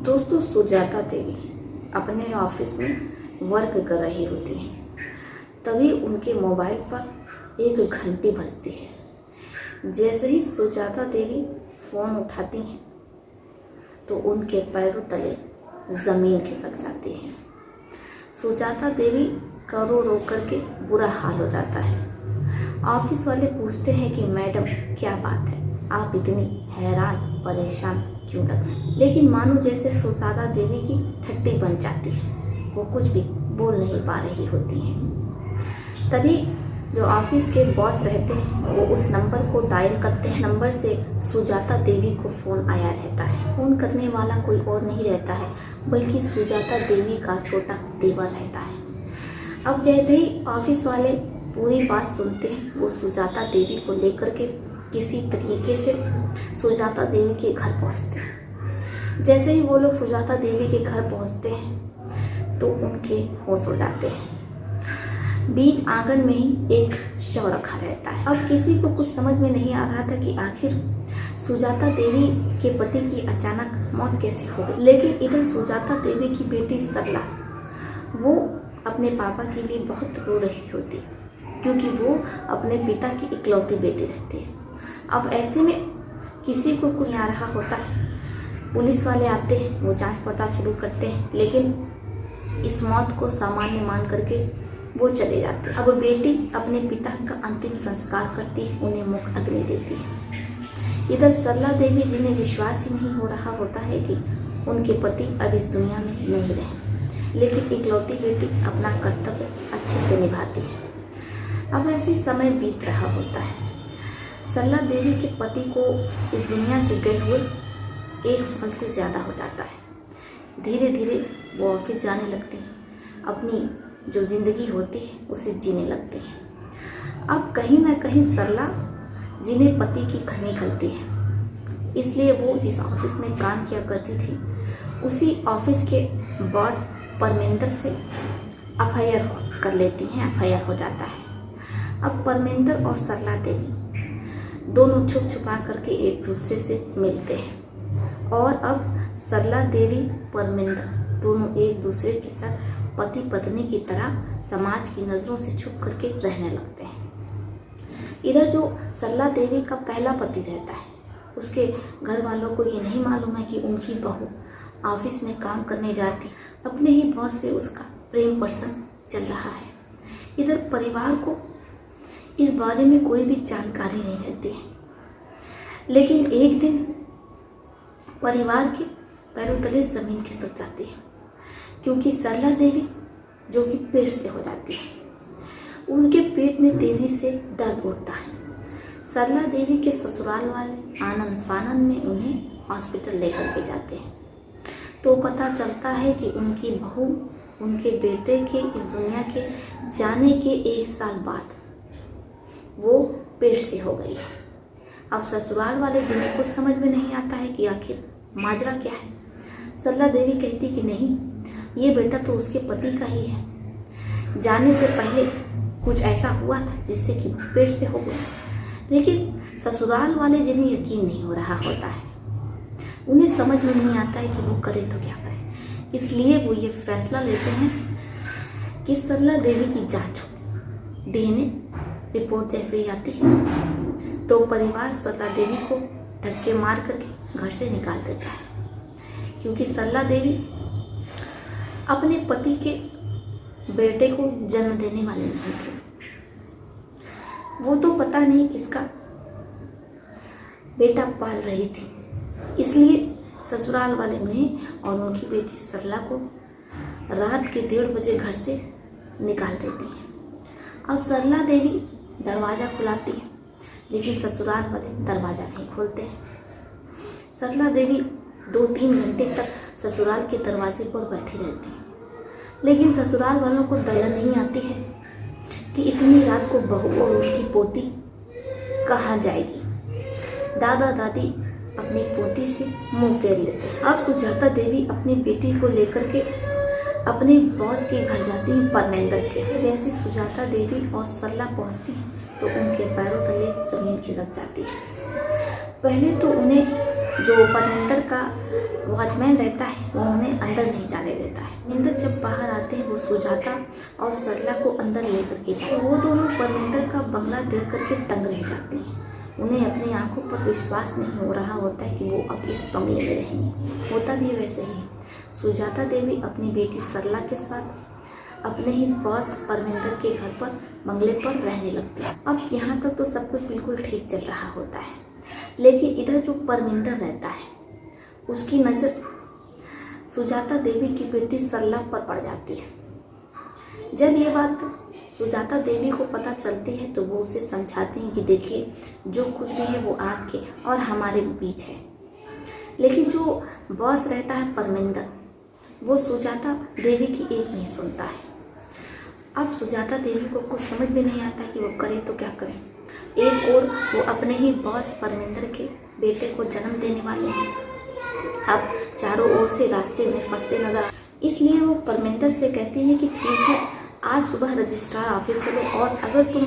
दोस्तों, सुजाता देवी अपने ऑफिस में वर्क कर रही होती हैं। तभी उनके मोबाइल पर एक घंटी बजती है। जैसे ही सुजाता देवी फ़ोन उठाती हैं तो उनके पैरों तले ज़मीन खिसक जाती है। सुजाता देवी का रो रो करके बुरा हाल हो जाता है। ऑफिस वाले पूछते हैं कि मैडम क्या बात है, आप इतनी हैरान परेशान क्यों लग रही हैं? लेकिन मानो जैसे सुजाता देवी की ठट्टी बन जाती है, वो कुछ भी बोल नहीं पा रही होती हैं। तभी जो ऑफिस के बॉस रहते हैं वो उस नंबर को डायल करते हैं। नंबर से सुजाता देवी को फ़ोन आया रहता है। फ़ोन करने वाला कोई और नहीं रहता है बल्कि सुजाता देवी का छोटा देवर रहता है। अब जैसे ही ऑफिस वाले पूरी बात सुनते हैं, वो सुजाता देवी को लेकर के किसी तरीके से सुजाता देवी के घर पहुंचते हैं। जैसे ही वो लोग सुजाता देवी के घर पहुंचते हैं तो उनके होश उड़ जाते हैं। बीच आंगन में ही एक शव रखा रहता है। अब किसी को कुछ समझ में नहीं आ रहा था कि आखिर सुजाता देवी के पति की अचानक मौत कैसे हो गई। लेकिन इधर सुजाता देवी की बेटी सरला, वो अपने पापा के लिए बहुत रो रही होती क्योंकि वो अपने पिता की इकलौती बेटी रहती है। अब ऐसे में किसी को कुछ आ रहा होता है। पुलिस वाले आते हैं, वो जांच पड़ताल शुरू करते हैं, लेकिन इस मौत को सामान्य मान करके वो चले जाते हैं। अब बेटी अपने पिता का अंतिम संस्कार करती है, उन्हें मुख अग्नि देती है। इधर सरला देवी, जिन्हें विश्वास ही नहीं हो रहा होता है कि उनके पति अब इस दुनिया में नहीं रहे, लेकिन इकलौती बेटी अपना कर्तव्य अच्छे से निभाती है। अब ऐसे समय बीत रहा होता है। सरला देवी के पति को इस दुनिया से गए हुए 1 साल से ज़्यादा हो जाता है। धीरे धीरे वो ऑफिस जाने लगते हैं, अपनी जो ज़िंदगी होती है उसे जीने लगते हैं। अब कहीं ना कहीं सरला, जिन्हें पति की कमी खलती है, इसलिए वो जिस ऑफिस में काम किया करती थी उसी ऑफिस के बॉस परमेंद्र से एफआईआर कर लेती हैं। एफआईआर हो जाता है। अब परमेंद्र और सरला देवी दोनों छुप छुपा करके एक दूसरे से मिलते हैं और अब सरला देवी परमेंद्र दोनों एक दूसरे के साथ पति पत्नी की तरह समाज की नज़रों से छुप करके रहने लगते हैं। इधर जो सरला देवी का पहला पति रहता है, उसके घर वालों को ये नहीं मालूम है कि उनकी बहू ऑफिस में काम करने जाती, अपने ही बॉस से उसका प्रेम प्रसंग चल रहा है। इधर परिवार को इस बारे में कोई भी जानकारी नहीं रहती है। लेकिन एक दिन परिवार के पैरों तले ज़मीन खिसक जाती है क्योंकि सरला देवी, जो कि पेट से हो जाती है, उनके पेट में तेज़ी से दर्द उठता है। सरला देवी के ससुराल वाले आनंद फानन में उन्हें हॉस्पिटल लेकर के जाते हैं तो पता चलता है कि उनकी बहू उनके बेटे के इस दुनिया के जाने के 1 साल बाद वो पेट से हो गई है। अब ससुराल वाले, जिन्हें कुछ समझ में नहीं आता है कि आखिर माजरा क्या है, सरला देवी कहती कि नहीं, ये बेटा तो उसके पति का ही है। जाने से पहले कुछ ऐसा हुआ था जिससे कि पेट से हो गया। लेकिन ससुराल वाले, जिन्हें यकीन नहीं हो रहा होता है, उन्हें समझ में नहीं आता है कि वो करे तो क्या करे। इसलिए वो ये फैसला लेते हैं कि सरला देवी की जांच हो। डीएनए रिपोर्ट जैसे ही आती है तो परिवार सरला देवी को धक्के मार करके घर से निकाल देता है क्योंकि सरला देवी अपने पति के बेटे को जन्म देने वाली नहीं थी। वो तो पता नहीं किसका बेटा पाल रही थी। इसलिए ससुराल वाले उन्हें और उनकी बेटी सरला को रात के 1:30 बजे घर से निकाल देती हैं। अब सरला देवी दरवाज़ा खुलाती है, लेकिन ससुराल वाले दरवाज़ा नहीं खोलते हैं। सरला देवी 2-3 घंटे तक ससुराल के दरवाजे पर बैठी रहती है, लेकिन ससुराल वालों को दया नहीं आती है कि इतनी रात को बहू और उनकी पोती कहाँ जाएगी। दादा दादी अपनी पोती से मुंह फेर लेते हैं। अब सुजाता देवी अपनी बेटी को लेकर के अपने बॉस के घर जाती हैं, परमेंद्र के। जैसे सुजाता देवी और सरला पहुंचती हैं तो उनके पैरों तले ज़मीन खिसक जाती है। पहले तो उन्हें जो परमिंदर का वॉचमैन रहता है वो उन्हें अंदर नहीं जाने देता है। परमिंदर जब बाहर आते हैं वो सुजाता और सरला को अंदर लेकर के जाते हैं। वो दोनों परमिंदर का बंगला देख करके दंग रह जाते हैं। उन्हें अपनी आंखों पर विश्वास नहीं हो रहा होता है कि वो अब इस बंगले में रहेंगे। होता भी वैसे ही। सुजाता देवी अपनी बेटी सरला के साथ अपने ही बॉस परमिंदर के घर पर बंगले पर रहने लगती है। अब यहाँ तक तो सब कुछ बिल्कुल ठीक चल रहा होता है, लेकिन इधर जो परमिंदर रहता है उसकी नज़र सुजाता देवी की बेटी सरला पर पड़ जाती है। जब ये बात सुजाता देवी को पता चलती है तो वो उसे समझाती हैं कि देखिए, जो कुछ भी है वो आपके और हमारे बीच है। लेकिन जो बॉस रहता है परमिंदर, वो सुजाता देवी की एक नहीं सुनता है। अब सुजाता देवी को कुछ समझ में नहीं आता कि वो करे तो क्या करे। एक और वो अपने ही बॉस परमिंदर के बेटे को जन्म देने वाले हैं। अब चारों ओर से रास्ते में फंसते नजर, इसलिए वो परमिंदर से कहती हैं कि ठीक है, आज सुबह रजिस्ट्रार ऑफिस चलो और अगर तुम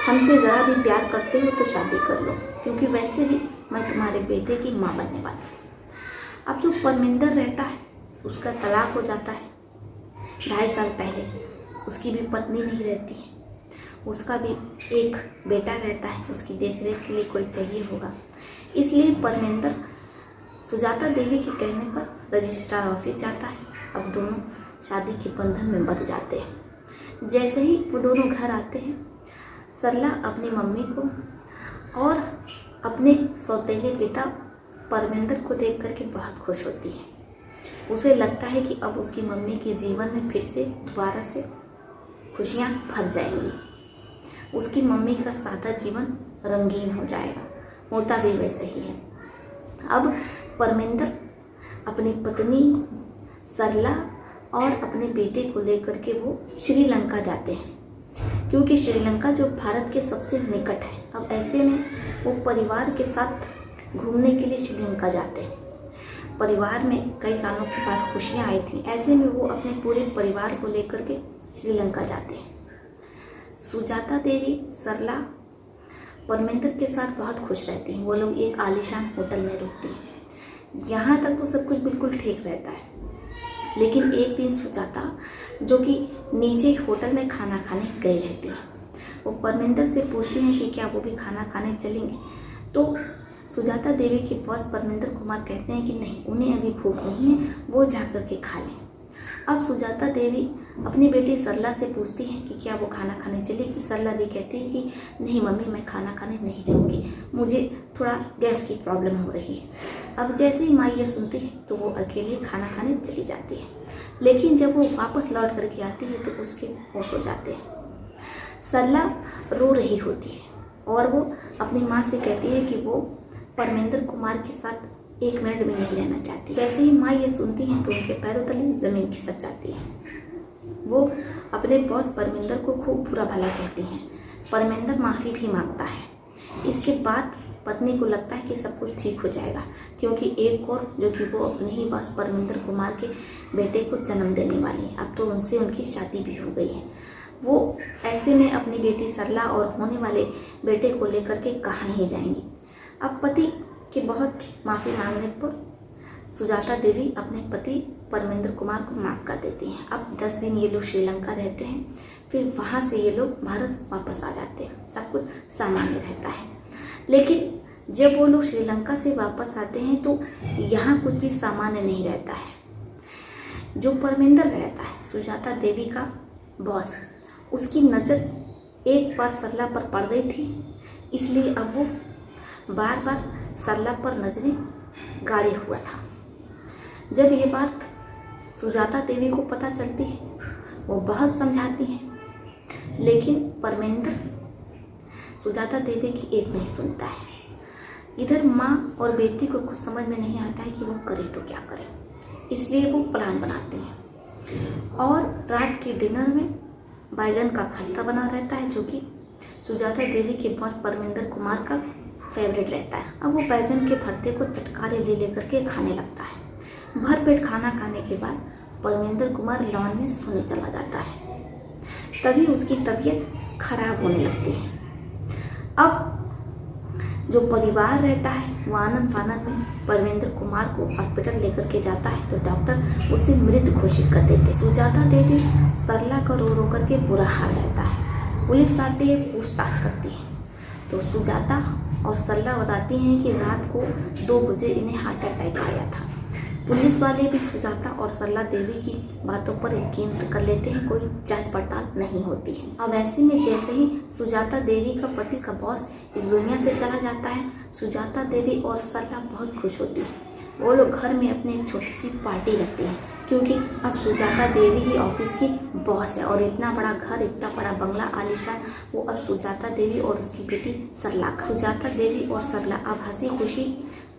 हमसे ज़रा भी प्यार करते हो तो शादी कर लो, क्योंकि वैसे भी मैं तुम्हारे बेटे की माँ बनने वाली हूँ। अब जो परमिंदर रहता है उसका तलाक हो जाता है 2.5 साल पहले। उसकी भी पत्नी नहीं रहती है, उसका भी एक बेटा रहता है, उसकी देखरेख के लिए कोई चाहिए होगा। इसलिए परमिंदर सुजाता देवी के कहने पर रजिस्ट्रार ऑफिस जाता है। अब दोनों शादी के बंधन में बंध जाते हैं। जैसे ही वो दोनों घर आते हैं, सरला अपनी मम्मी को और अपने सौतेले पिता परमिंदर को देख करके बहुत खुश होती है। उसे लगता है कि अब उसकी मम्मी के जीवन में फिर से दोबारा से खुशियाँ भर जाएंगी। उसकी मम्मी का सादा जीवन रंगीन हो जाएगा। होता भी वैसे ही है। अब परमिंदर अपनी पत्नी सरला और अपने बेटे को लेकर के वो श्रीलंका जाते हैं, क्योंकि श्रीलंका जो भारत के सबसे निकट है। अब ऐसे में वो परिवार के साथ घूमने के लिए श्रीलंका जाते हैं। परिवार में कई सालों के बाद खुशियाँ आई थी, ऐसे में वो अपने पूरे परिवार को लेकर के श्रीलंका जाते हैं। सुजाता देवी सरला परमिंदर के साथ बहुत खुश रहती हैं। वो लोग एक आलीशान होटल में रुकती हैं। यहाँ तक तो सब कुछ बिल्कुल ठीक रहता है, लेकिन एक दिन सुजाता, जो कि नीचे होटल में खाना खाने गई रहती है, वो परमिंदर से पूछती हैं कि क्या वो भी खाना खाने चलेंगे। तो सुजाता देवी के बॉस परमिंदर कुमार कहते हैं कि नहीं, उन्हें अभी भूख नहीं है, वो जा कर के खा लें। अब सुजाता देवी अपनी बेटी सरला से पूछती हैं कि क्या वो खाना खाने चलेगी। सरला भी कहती है कि नहीं मम्मी, मैं खाना खाने नहीं जाऊँगी, मुझे थोड़ा गैस की प्रॉब्लम हो रही है। अब जैसे ही माँ ये सुनती है तो वो अकेले खाना खाने चली जाती है, लेकिन जब वो वापस लौट करके आती है तो उसके होश हो जाते हैं। सरला रो रही होती है और वो अपनी माँ से कहती है कि वो परमिंदर कुमार के साथ 1 मिनट भी नहीं रहना चाहती। जैसे ही माँ ये सुनती हैं तो उनके पैरों तले ज़मीन खिसक जाती है। वो अपने बॉस परमिंदर को खूब बुरा भला कहती हैं। परमिंदर माफ़ी भी मांगता है। इसके बाद पत्नी को लगता है कि सब कुछ ठीक हो जाएगा, क्योंकि एक और जो कि वो अपने ही बॉस परमिंदर कुमार के बेटे को जन्म देने वाली है। अब तो उनसे उनकी शादी भी हो गई है। वो ऐसे में अपनी बेटी सरला और होने वाले बेटे को लेकर के कहाँ ही जाएंगी। अब पति के बहुत माफ़ी मांगने पर सुजाता देवी अपने पति परमिंदर कुमार को माफ़ कर देती हैं। अब 10 दिन ये लोग श्रीलंका रहते हैं, फिर वहाँ से ये लोग भारत वापस आ जाते हैं। सब कुछ सामान्य रहता है। लेकिन जब वो लोग श्रीलंका से वापस आते हैं तो यहाँ कुछ भी सामान्य नहीं रहता है। जो परमिंदर रहता है, सुजाता देवी का बॉस, उसकी नज़र एक बार सरला पर पड़ गई थी, इसलिए अब वो बार बार सरला पर नजरें गाड़े हुआ था। जब ये बात सुजाता देवी को पता चलती है, वो बहुत समझाती हैं, लेकिन परमिंदर सुजाता देवी की एक नहीं सुनता है। इधर माँ और बेटी को कुछ समझ में नहीं आता है कि वो करे तो क्या करे, इसलिए वो प्लान बनाते हैं और रात के डिनर में बैगन का भरता बना रहता है, जो कि सुजाता देवी के बॉस परमिंदर कुमार का फेवरेट रहता है। अब वो बैगन के भरते को चटकारे ले लेकर के खाने लगता है। भरपेट खाना खाने के बाद परमिंदर कुमार लॉन में सोने चला जाता है। तभी उसकी तबीयत खराब होने लगती है। अब जो परिवार रहता है वो आनंद फानन में परविंदर कुमार को हॉस्पिटल लेकर के जाता है तो डॉक्टर उसे मृत घोषित कर देते। सुजाता देवी सरला का रो रो करके बुरा हाल रहता है। पुलिस आती है, पूछताछ करती है तो सुजाता और सरला बताती हैं कि रात को 2 बजे इन्हें हार्ट अटैक आया था। पुलिस वाले भी सुजाता और सरला देवी की बातों पर यकीन कर लेते हैं, कोई जांच पड़ताल नहीं होती है। अब ऐसे में जैसे ही सुजाता देवी का पति का बॉस इस दुनिया से चला जाता है, सुजाता देवी और सरला बहुत खुश होती है। वो लोग घर में अपने एक छोटी सी पार्टी रखती हैं क्योंकि अब सुजाता देवी ही ऑफिस की बॉस है और इतना बड़ा घर, इतना बड़ा बंगला आलीशान वो अब सुजाता देवी और उसकी बेटी सरला। सुजाता देवी और सरला अब हंसी खुशी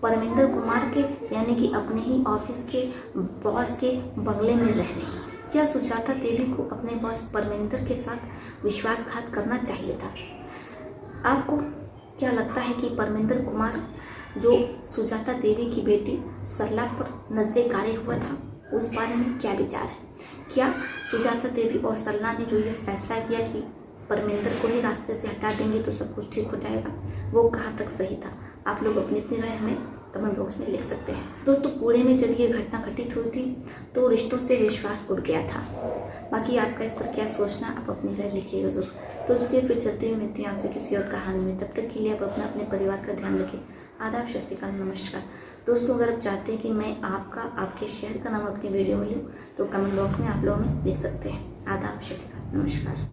परविंदर कुमार के यानी कि अपने ही ऑफिस के बॉस के बंगले में रह रहे हैं। क्या सुजाता देवी को अपने बॉस परविंदर के साथ विश्वासघात करना चाहिए था? आपको क्या लगता है कि परविंदर कुमार जो सुजाता देवी की बेटी सरला पर नजरें गाड़े हुआ था, उस बारे में क्या विचार है? क्या सुजाता देवी और सरला ने जो ये फैसला किया कि परविंदर को ही रास्ते से हटा देंगे तो सब कुछ ठीक हो जाएगा, वो कहाँ तक सही था? आप लोग अपनी अपनी राय हमें कमेंट बॉक्स में लिख सकते हैं। दोस्तों, पुणे में जब ये घटना घटित हुई थी तो रिश्तों से विश्वास उड़ गया था। बाकी आपका इस पर क्या सोचना, आप अपनी राय लिखिएगा ज़रूर। तो उसके फिर चलते हुए मिलती हैं आपसे किसी और कहानी में। तब तक के लिए आप अपने परिवार का ध्यान रखें। आदाब, सत श्री अकाल, नमस्कार। दोस्तों, अगर आप चाहते हैं कि मैं आपके शहर का नाम अपनी वीडियो में लूँ तो कमेंट बॉक्स में आप लोग हमें लिख सकते हैं। आदाब, सत श्री अकाल, नमस्कार।